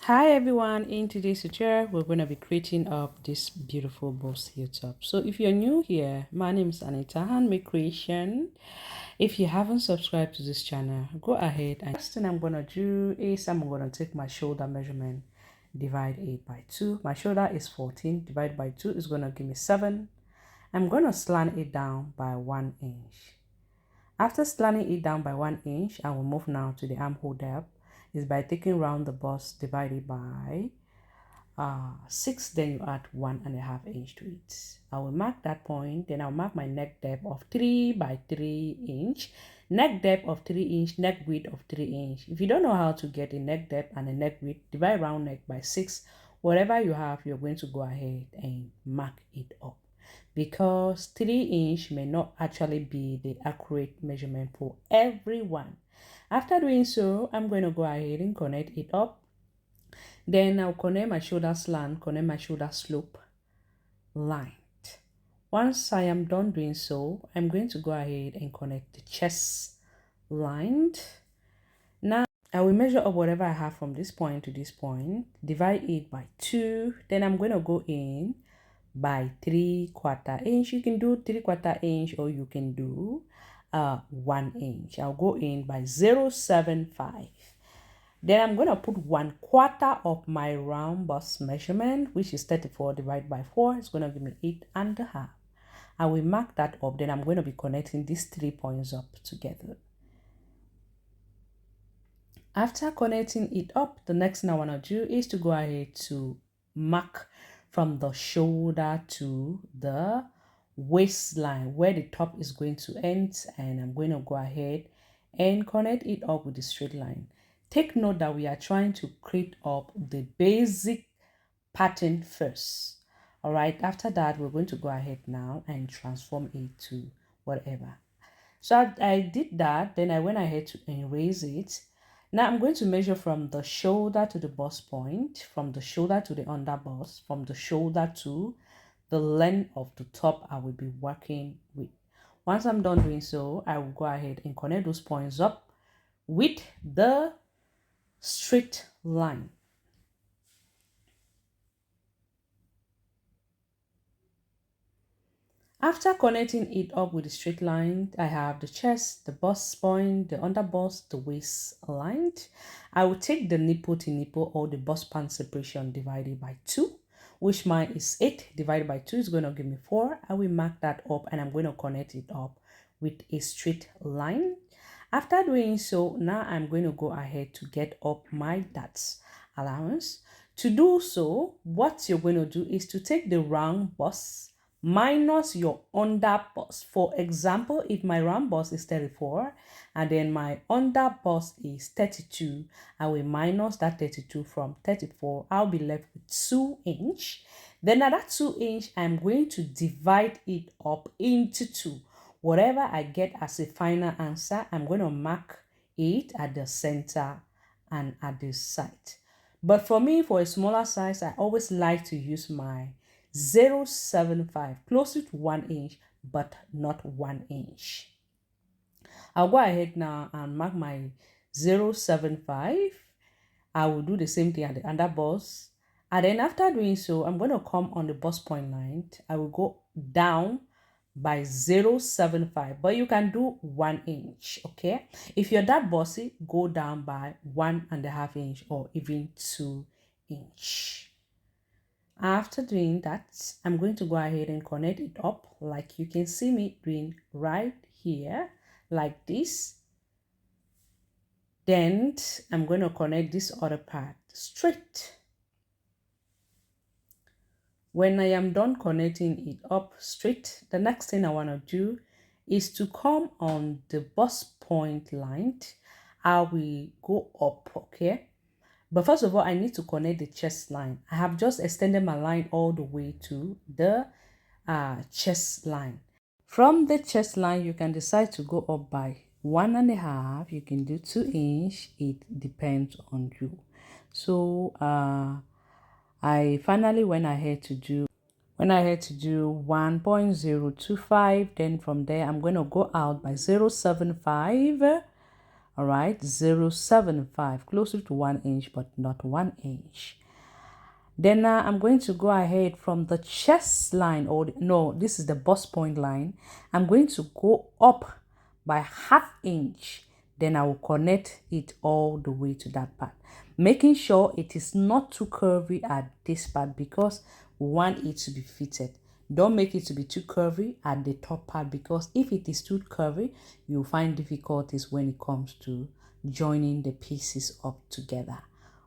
Hi everyone, in today's tutorial we're going to be creating up this beautiful Bustier top. So if you're new here, my name is Anita, Handmade Creation. If you haven't subscribed to this channel, go ahead, and first thing I'm going to do is I'm going to take my shoulder measurement, divide it by 2. My shoulder is 14, divided by 2 is going to give me 7. I'm going to slant it down by 1 inch. After slanting it down by 1 inch, I will move now to the armhole depth. Is by taking round the bust divided by 6, then you add 1.5 inch to it. I will mark that point, then I'll mark my neck depth of 3 by 3 inch, neck depth of 3 inch, neck width of 3 inch. If you don't know how to get a neck depth and a neck width, divide round neck by 6. Whatever you have, you're going to go ahead and mark it up, because 3 inch may not actually be the accurate measurement for everyone. After doing so, I'm going to go ahead and connect it up. Then I'll connect my shoulder slant, connect my shoulder slope lined. Once I am done doing so, I'm going to go ahead and connect the chest lined. Now I will measure up whatever I have from this point to this point, divide it by 2. Then I'm going to go in by 3/4 inch. You can do 3/4 inch or you can do 1 inch. I'll go in by 0.75. Then I'm going to put 1/4 of my round bust measurement, which is 34 divided by 4. It's going to give me 8.5. I will mark that up. Then I'm going to be connecting these 3 points up together. After connecting it up, the next thing I want to do is to go ahead to mark from the shoulder to the waistline where the top is going to end, and I'm going to go ahead and connect it up with the straight line. Take note that we are trying to create up the basic pattern first. All right, after that we're going to go ahead now and transform it to whatever. So I did that, then I went ahead to erase it. Now I'm going to measure from the shoulder to the bust point, from the shoulder to the underbust, from the shoulder to the length of the top I will be working with. Once I'm done doing so, I will go ahead and connect those points up with the straight line. After connecting it up with the straight line, I have the chest, the bust point, the underbust, the waist aligned. I will take the nipple to nipple or the bust pan separation divided by 2, which mine is 8 divided by 2 is going to give me 4. I will mark that up and I'm going to connect it up with a straight line. After doing so, now I'm going to go ahead to get up my darts allowance. To do so, what you're going to do is to take the round bust minus your underbust. For example, if my round bust is 34 and then my underbust is 32, I will minus that 32 from 34. I'll be left with 2 inch. Then at that 2 inch, I'm going to divide it up into 2. Whatever I get as a final answer, I'm going to mark it at the center and at the side. But for me, for a smaller size, I always like to use my 0.75, close to 1 inch, but not 1 inch. I'll go ahead now and mark my 0.75. I will do the same thing at the underbust. And then after doing so, I'm going to come on the bust point line. I will go down by 0.75, but you can do 1 inch, okay? If you're that bossy, go down by 1.5 inch or even 2 inch. After doing that, I'm going to go ahead and connect it up like you can see me doing right here, like this. Then I'm going to connect this other part straight. When I am done connecting it up straight, the next thing I want to do is to come on the bust point line. I will go up, okay? But first of all, I need to connect the chest line. I have just extended my line all the way to the chest line. From the chest line, you can decide to go up by 1.5. You can do 2 inch. It depends on you. So I finally went ahead to do 1.025. Then from there, I'm going to go out by 0.75. all right, 0.75, closer to 1 inch but not 1 inch. Then now I'm going to go ahead from the chest line, or no, this is the bust point line. I'm going to go up by 1/2 inch. Then I will connect it all the way to that part, making sure it is not too curvy at this part because we want it to be fitted. Don't make it to be too curvy at the top part, because if it is too curvy, you'll find difficulties when it comes to joining the pieces up together.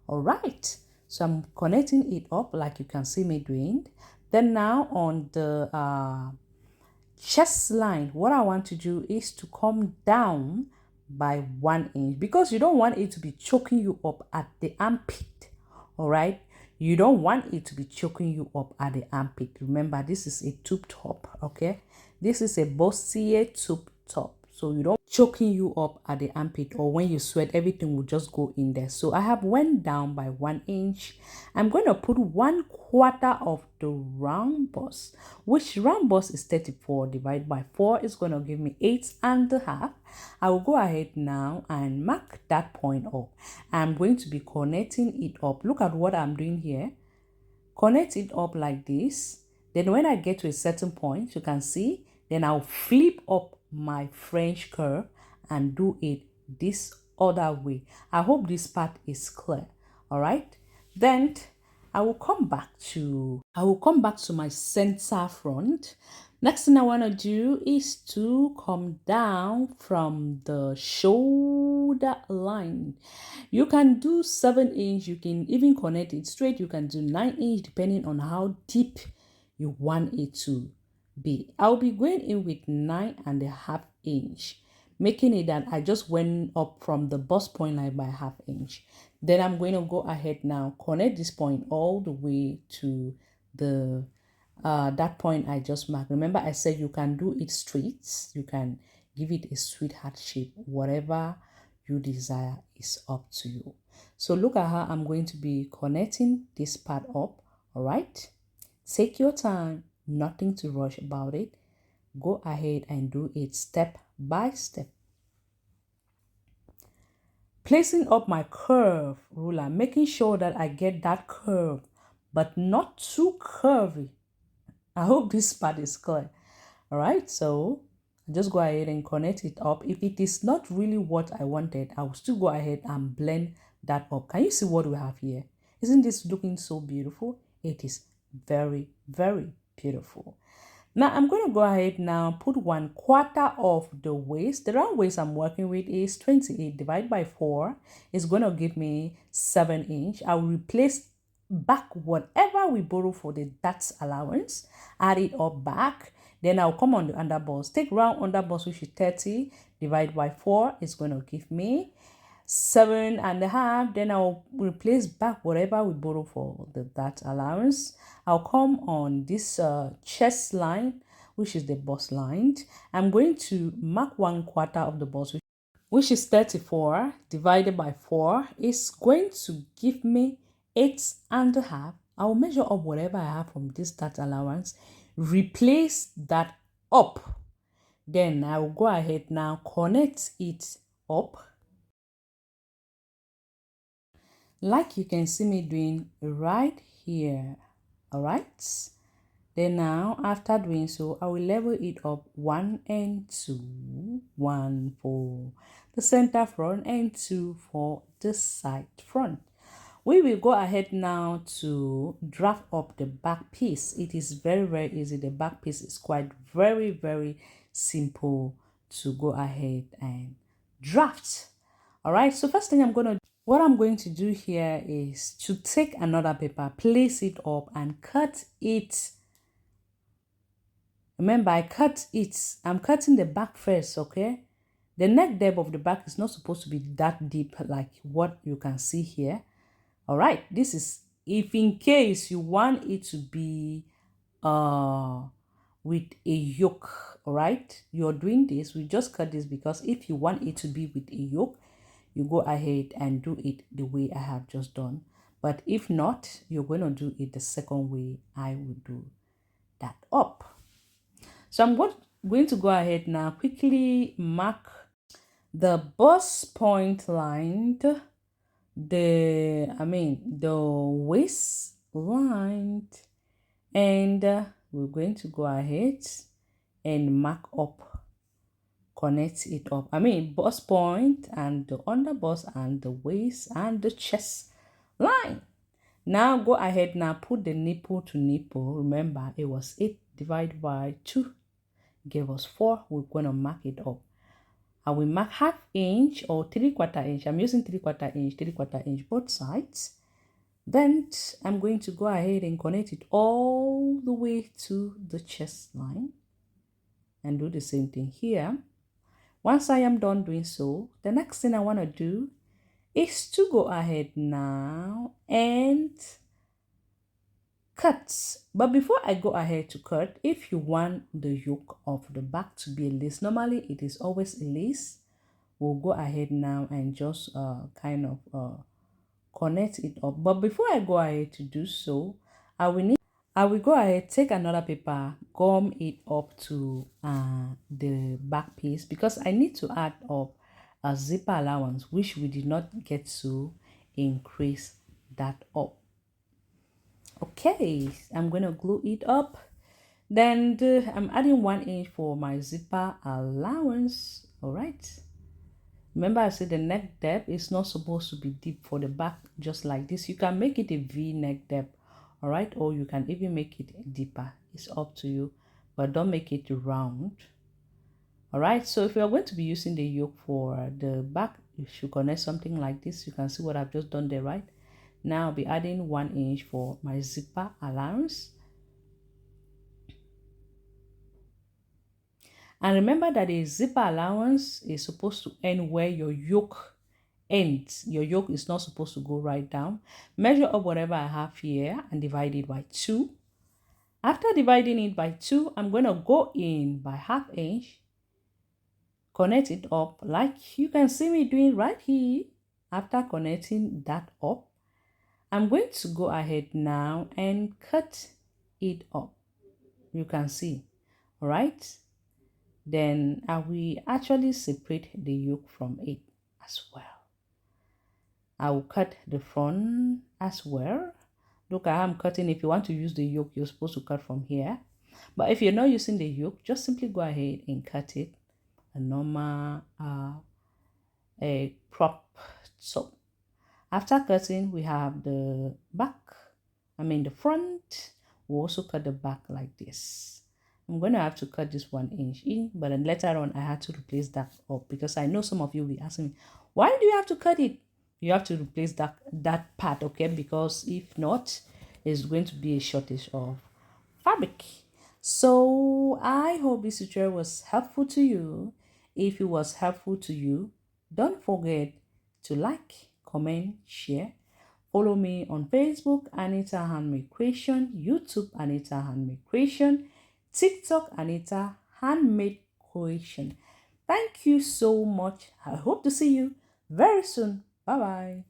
All right, so I'm connecting it up like you can see me doing. Then now on the chest line, what I want to do is to come down by 1 inch, because you don't want it to be choking you up at the armpit. All right, you don't want it to be choking you up at the armpit. Remember, this is a tube top. Okay, this is a Bustier tube top, so you don't choking you up at the armpit, or when you sweat everything will just go in there. So I have went down by 1 inch. I'm going to put 1/4 of the round bust, which round bust is 34 divided by 4 is going to give me 8.5. I will go ahead now and mark that point up. I'm going to be connecting it up. Look at what I'm doing here. Connect it up like this. Then when I get to a certain point, you can see, then I'll flip up my French curve and do it this other way. I hope this part is clear. All right, then I will come back to my center front. Next thing I want to do is to come down from the shoulder line. You can do 7 inch, you can even connect it straight, you can do 9 inch depending on how deep you want it to be. I'll be going in with 9.5 inch, making it that I just went up from the bust point line by 1/2 inch. Then I'm going to go ahead now, connect this point all the way to the that point I just marked. Remember, I said you can do it straight, you can give it a sweetheart shape, whatever you desire is up to you. So look at how I'm going to be connecting this part up. All right, take your time, nothing to rush about it. Go ahead and do it step by step. Placing up my curve ruler, making sure that I get that curve, but not too curvy. I hope this part is clear. All right, so just go ahead and connect it up. If it is not really what I wanted, I will still go ahead and blend that up. Can you see what we have here? Isn't this looking so beautiful? It is very, very beautiful. Now I'm going to go ahead now, put 1/4 of the waist. The round waist I'm working with is 28 divided by 4. It's going to give me 7 inch. I will replace back whatever we borrow for the that allowance, add it up back. Then I'll come on the underbust. Take round underbust, which is 30 divided by 4. It's going to give me 7.5. Then I'll replace back whatever we borrow for that allowance. I'll come on this chest line, which is the bust line. I'm going to mark 1/4 of the bust, which is 34 divided by 4 is going to give me 8.5. I'll measure up whatever I have from this that allowance, replace that up. Then I will go ahead now, connect it up like you can see me doing right here. All right, then now after doing so, I will level it up 1 and 2, 1 for the center front and 2 for the side front. We will go ahead now to draft up the back piece. It is very, very easy. The back piece is quite very, very simple to go ahead and draft. All right, so first thing what I'm going to do here is to take another paper, place it up and cut it. Remember, I'm cutting the back first, okay? The neck depth of the back is not supposed to be that deep like what you can see here. All right, this is if in case you want it to be with a yoke. All right, you're doing this, we just cut this because if you want it to be with a yoke, you go ahead and do it the way I have just done. But if not, you're going to do it the second way I will do that up. So I'm going to go ahead now, quickly mark the bust point line, the waist line, and we're going to go ahead and mark up, connect it up. Bust point and the underbust and the waist and the chest line. Now go ahead, now put the nipple to nipple. Remember, it was 8 divided by 2 gave us 4. We're going to mark it up. I will mark 1/2 inch or 3/4 inch. I'm using 3/4 inch, 3/4 inch both sides. Then I'm going to go ahead and connect it all the way to the chest line and do the same thing here. Once I am done doing so, the next thing I want to do is to go ahead now and cut. But before I go ahead to cut, if you want the yoke of the back to be a lace, normally it is always a lace. We'll go ahead now and just connect it up. But before I go ahead to do so, I will go ahead, take another paper, gum it up to the back piece, because I need to add up a zipper allowance, which we did not get to increase that up. Okay, I'm going to glue it up. Then I'm adding 1 inch for my zipper allowance. All right. Remember, I said the neck depth is not supposed to be deep for the back, just like this. You can make it a V neck depth, all right, or you can even make it deeper. It's up to you, but don't make it round. All right, so if you're going to be using the yoke for the back, you should connect something like this. You can see what I've just done there, right? Now I'll be adding 1 inch for my zipper allowance. And remember that a zipper allowance is supposed to end where your yoke ends. Your yoke is not supposed to go right down. Measure up whatever I have here and divide it by 2. After dividing it by 2, I'm going to go in by 1/2 inch, connect it up like you can see me doing right here. After connecting that up, I'm going to go ahead now and cut it up. You can see, all right? Then I will actually separate the yoke from it as well. I will cut the front as well. Look, I am cutting. If you want to use the yoke, you're supposed to cut from here. But if you're not using the yoke, just simply go ahead and cut it a normal a crop top. After cutting, we have the back, the front. We'll also cut the back like this. I'm going to have to cut this 1 inch in, but then later on I had to replace that up, because I know some of you will be asking me, why do you have to cut it? You have to replace that part, okay? Because if not, it's going to be a shortage of fabric. So I hope this tutorial was helpful to you. If it was helpful to you, don't forget to like, comment, share. Follow me on Facebook, Anita Handmade Creation, YouTube, Anita Handmade Creation, TikTok, Anita Handmade Creation. Thank you so much. I hope to see you very soon. Bye-bye.